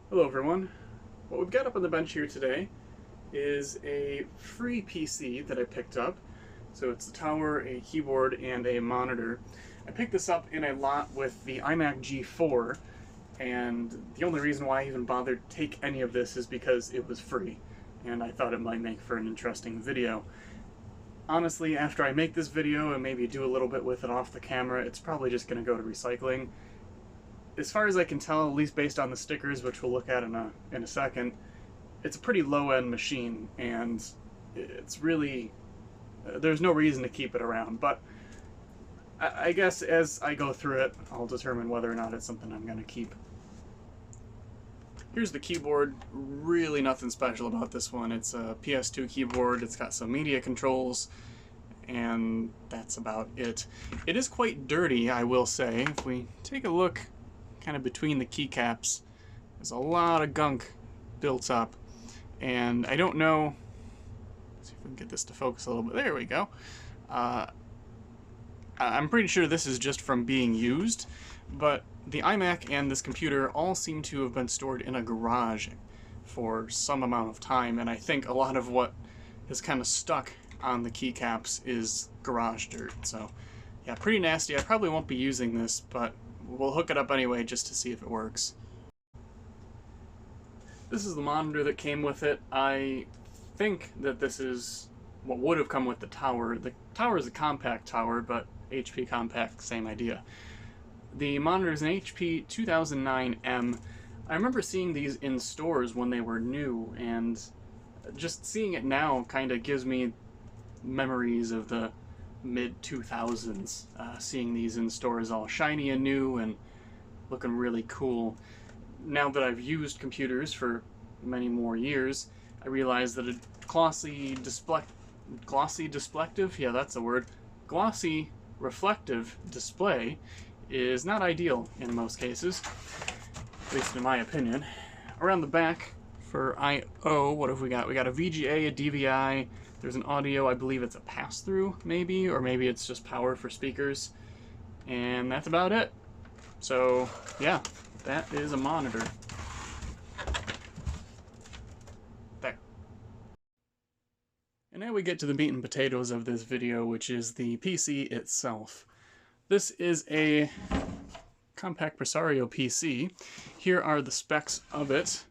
Hello everyone. What we've got up on the bench here today is a free PC that I picked up. So it's a tower, a keyboard, and a monitor. I picked this up in a lot with the iMac G4, and the only reason why I even bothered to take any of this is because it was free, and I thought it might make for an interesting video. Honestly, after I make this video and maybe do a little bit with it off the camera, it's probably just going to go to recycling. As far as I can tell, at least based on the stickers, which we'll look at in a second, it's a pretty low-end machine, and it's really there's no reason to keep it around. But I guess as I go through it, I'll determine whether or not it's something I'm going to keep. Here's the keyboard. Really nothing special about this one. It's a PS2 keyboard. It's got some media controls, and that's about it. It is quite dirty, I will say. If we take a look kind of between the keycaps, there's a lot of gunk built up, and I don't know. Let's see if we can get this to focus a little bit. There we go. I'm pretty sure this is just from being used, but the iMac and this computer all seem to have been stored in a garage for some amount of time, and I think a lot of what is kind of stuck on the keycaps is garage dirt. So yeah, pretty nasty. I probably won't be using this, but we'll hook it up anyway just to see if it works. This is the monitor that came with it. I think that this is what would have come with the tower. The tower is a Compaq tower, but HP Compaq, same idea. The monitor is an HP 2009M. I remember seeing these in stores when they were new, and just seeing it now kind of gives me memories of the mid-2000s, seeing these in stores all shiny and new and looking really cool. Now that I've used computers for many more years, I realize that a glossy reflective display is not ideal in most cases, at least in my opinion. Around the back for I/O, what have we got? We got a VGA, a DVI, there's an audio, I believe it's a pass-through maybe, or maybe it's just power for speakers, and that's about it. So yeah, that is a monitor. There. And now we get to the meat and potatoes of this video, which is the PC itself. This is a Compaq Presario PC. Here are the specs of it.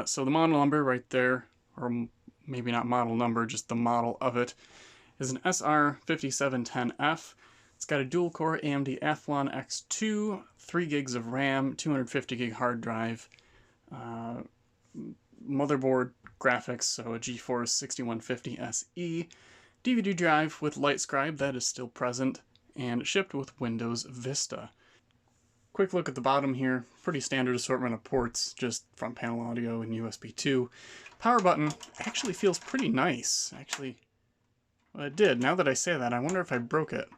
So the model number right there, or maybe not model number, just the model of it, is an SR5710F. It's got a dual-core AMD Athlon X2, 3 gigs of RAM, 250 gig hard drive, motherboard graphics, so a GeForce 6150 SE, DVD drive with LightScribe, that is still present, and shipped with Windows Vista. Quick look at the bottom here, pretty standard assortment of ports, just front panel audio and USB 2. Power button actually feels pretty nice. Actually, well, it did. Now that I say that, I wonder if I broke it.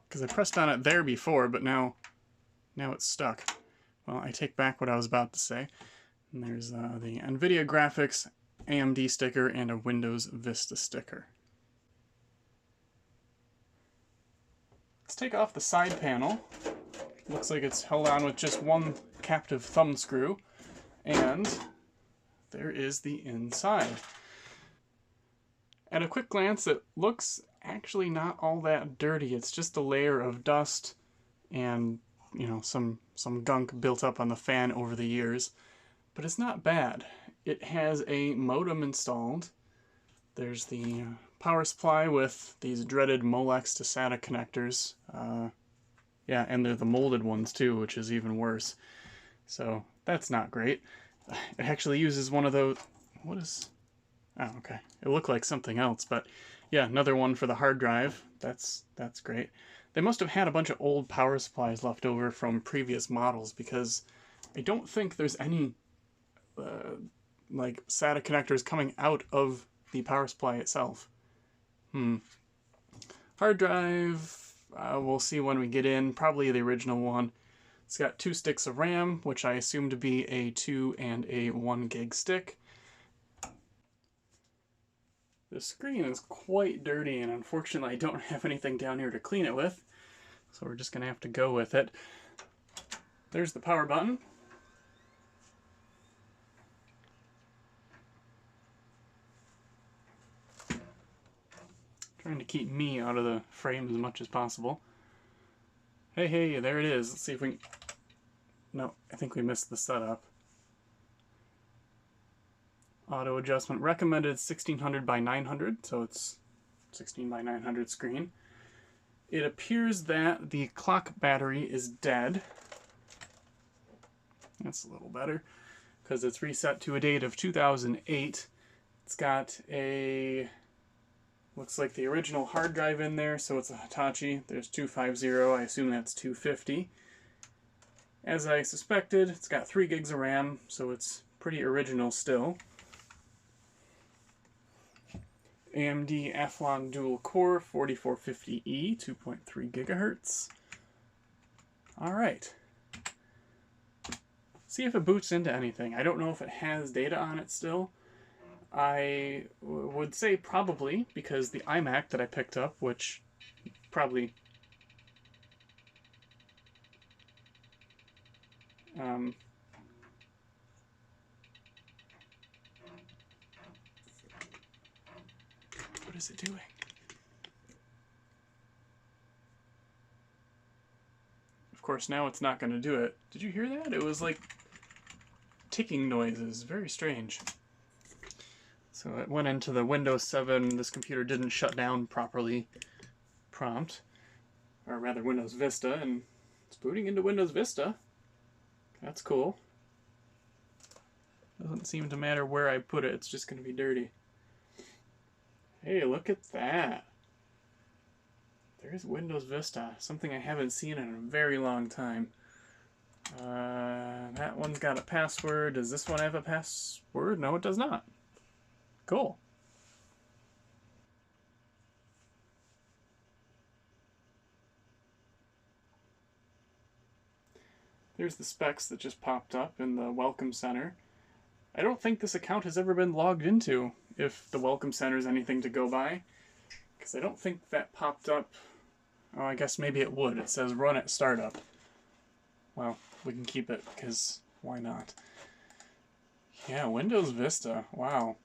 Because I pressed on it there before, but now it's stuck. Well, I take back what I was about to say. And there's the NVIDIA graphics, AMD sticker, and a Windows Vista sticker. Let's take off the side panel. Looks like it's held on with just one captive thumb screw. And there is the inside. At a quick glance, it looks actually not all that dirty. It's just a layer of dust and, you know, some gunk built up on the fan over the years. But it's not bad. It has a modem installed. There's the power supply with these dreaded Molex to SATA connectors. Yeah, and they're the molded ones too, which is even worse. So that's not great. It actually uses one of those. What is... Oh, okay. It looked like something else, but yeah, another one for the hard drive. That's great. They must have had a bunch of old power supplies left over from previous models, because I don't think there's any like SATA connectors coming out of the power supply itself. Hard drive, we'll see when we get in. Probably the original one. It's got 2 sticks of RAM, which I assume to be a 2 and a 1 gig stick. The screen is quite dirty, and unfortunately I don't have anything down here to clean it with, so we're just going to have to go with it. There's the power button. Trying to keep me out of the frame as much as possible. Hey, there it is. Let's see if we can... No, I think we missed the setup. Auto adjustment recommended 1600 by 900, so it's 16 by 900 screen. It appears that the clock battery is dead. That's a little better, because it's reset to a date of 2008. It's got a... looks like the original hard drive in there, so it's a Hitachi. There's 250, I assume that's 250. As I suspected, it's got 3 gigs of RAM, so it's pretty original still. AMD Athlon dual core 4450E, 2.3 gigahertz. Alright. See if it boots into anything. I don't know if it has data on it still. I would say probably, because the iMac that I picked up, which probably what is it doing? Of course, now it's not going to do it. Did you hear that? It was like ticking noises. Very strange. So it went into the Windows 7, this computer didn't shut down properly prompt, or rather Windows Vista, and it's booting into Windows Vista. That's cool. Doesn't seem to matter where I put it, it's just going to be dirty. Hey, look at that. There's Windows Vista, something I haven't seen in a very long time. That one's got a password. Does this one have a password? No, it does not. Cool. There's the specs that just popped up in the Welcome Center. I don't think this account has ever been logged into, if the Welcome Center is anything to go by, because I don't think that popped up. Oh, I guess maybe it would. It says run at startup. Well, we can keep it, because why not? Yeah, Windows Vista. Wow.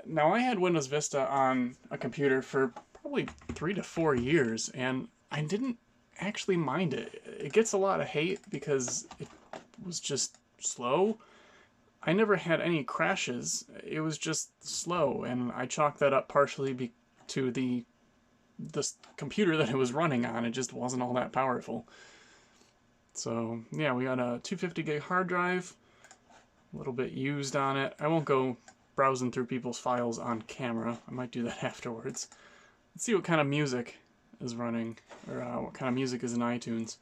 Now, I had Windows Vista on a computer for probably 3 to 4 years, and I didn't actually mind it. It gets a lot of hate because it was just slow. I never had any crashes. It was just slow, and I chalked that up partially to the computer that it was running on. It just wasn't all that powerful. So, yeah, we got a 250 gig hard drive, a little bit used on it. I won't go browsing through people's files on camera. I might do that afterwards. Let's see what kind of music is running, or what kind of music is in iTunes.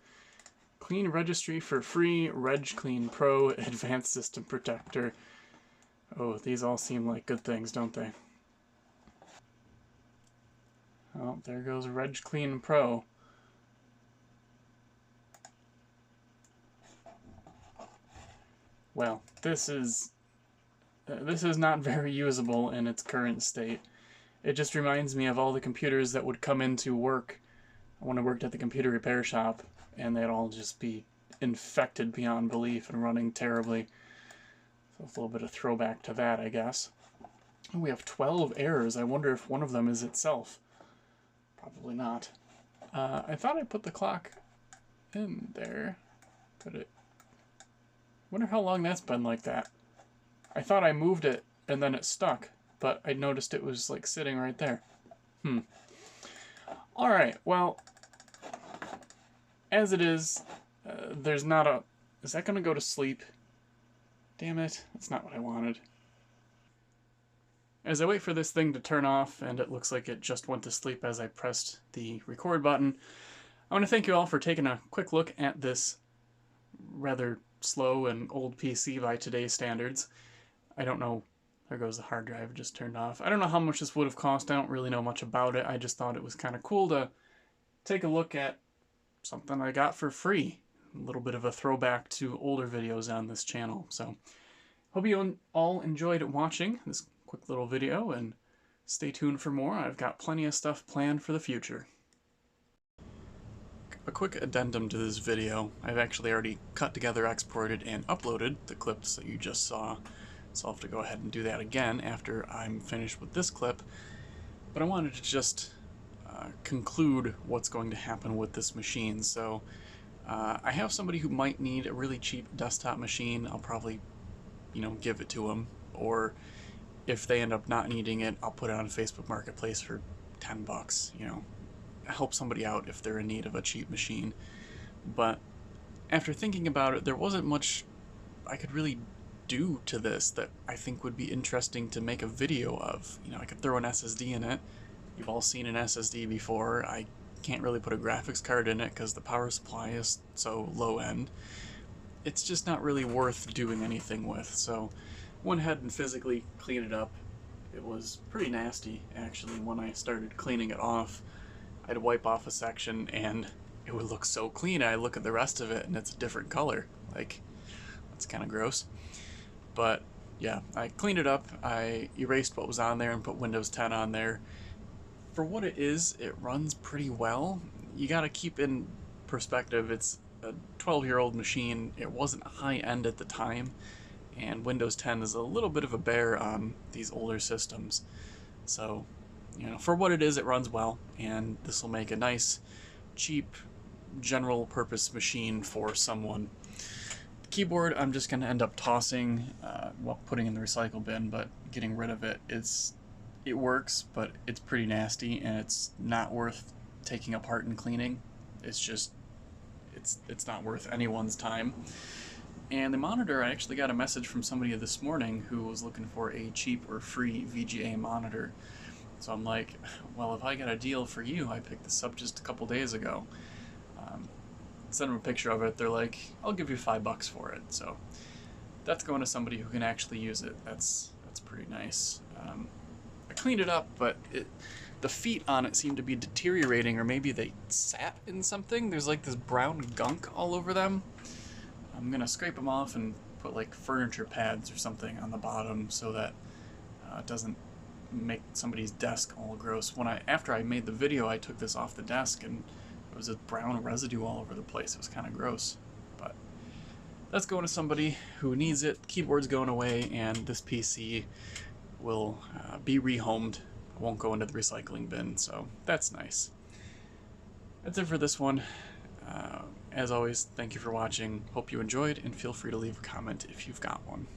Clean registry for free, Reg Clean Pro, Advanced System Protector. Oh, these all seem like good things, don't they? Oh, there goes Reg Clean Pro. Well, this is not very usable in its current state. It just reminds me of all the computers that would come into work when I worked at the computer repair shop, and they'd all just be infected beyond belief and running terribly. So it's a little bit of throwback to that, I guess. Oh, we have 12 errors. I wonder if one of them is itself. Probably not. I thought I put the clock in there, but I wonder how long that's been like that. I thought I moved it and then it stuck, but I noticed it was like sitting right there. Alright, well, as it is, there's not a... Is that going to go to sleep? Damn it, that's not what I wanted. As I wait for this thing to turn off, and it looks like it just went to sleep as I pressed the record button, I want to thank you all for taking a quick look at this rather slow and old PC by today's standards. I don't know, there goes the hard drive, it just turned off. I don't know how much this would have cost, I don't really know much about it, I just thought it was kind of cool to take a look at something I got for free. A little bit of a throwback to older videos on this channel. So, hope you all enjoyed watching this quick little video, and stay tuned for more. I've got plenty of stuff planned for the future. A quick addendum to this video. I've actually already cut together, exported, and uploaded the clips that you just saw. So I'll have to go ahead and do that again after I'm finished with this clip. But I wanted to just conclude what's going to happen with this machine. So I have somebody who might need a really cheap desktop machine. I'll probably, give it to them. Or if they end up not needing it, I'll put it on Facebook Marketplace for $10. Help somebody out if they're in need of a cheap machine. But after thinking about it, there wasn't much I could really do to this that I think would be interesting to make a video of. I could throw an SSD in it. You've all seen an SSD before. I can't really put a graphics card in it because the power supply is so low end. It's just not really worth doing anything with. So went ahead and physically cleaned it up. It was pretty nasty, actually. When I started cleaning it off, I'd wipe off a section and it would look so clean. I look at the rest of it and it's a different color. Like, that's kind of gross. But yeah, I cleaned it up. I erased what was on there and put Windows 10 on there. For what it is, it runs pretty well. You gotta keep in perspective, it's a 12-year-old machine. It wasn't high-end at the time, and Windows 10 is a little bit of a bear on these older systems. So, for what it is, it runs well, and this will make a nice, cheap, general-purpose machine for someone. The keyboard, I'm just going to end up tossing, putting in the recycle bin, but getting rid of it. It works, but it's pretty nasty, and it's not worth taking apart and cleaning. It's not worth anyone's time. And the monitor, I actually got a message from somebody this morning who was looking for a cheap or free VGA monitor. So I'm like, well, if I got a deal for you, I picked this up just a couple days ago. Sent them a picture of it. They're like, I'll give you $5 for it. So that's going to somebody who can actually use it. That's pretty nice. I cleaned it up, but the feet on it seem to be deteriorating, or maybe they sat in something. There's like this brown gunk all over them. I'm gonna scrape them off and put like furniture pads or something on the bottom so that it doesn't make somebody's desk all gross. After I made the video, I took this off the desk and there was a brown residue all over the place. It was kind of gross, but that's going to somebody who needs it. The keyboard's going away, and this PC will be rehomed. It won't go into the recycling bin, so that's nice. That's it for this one. As always, thank you for watching. Hope you enjoyed, and feel free to leave a comment if you've got one.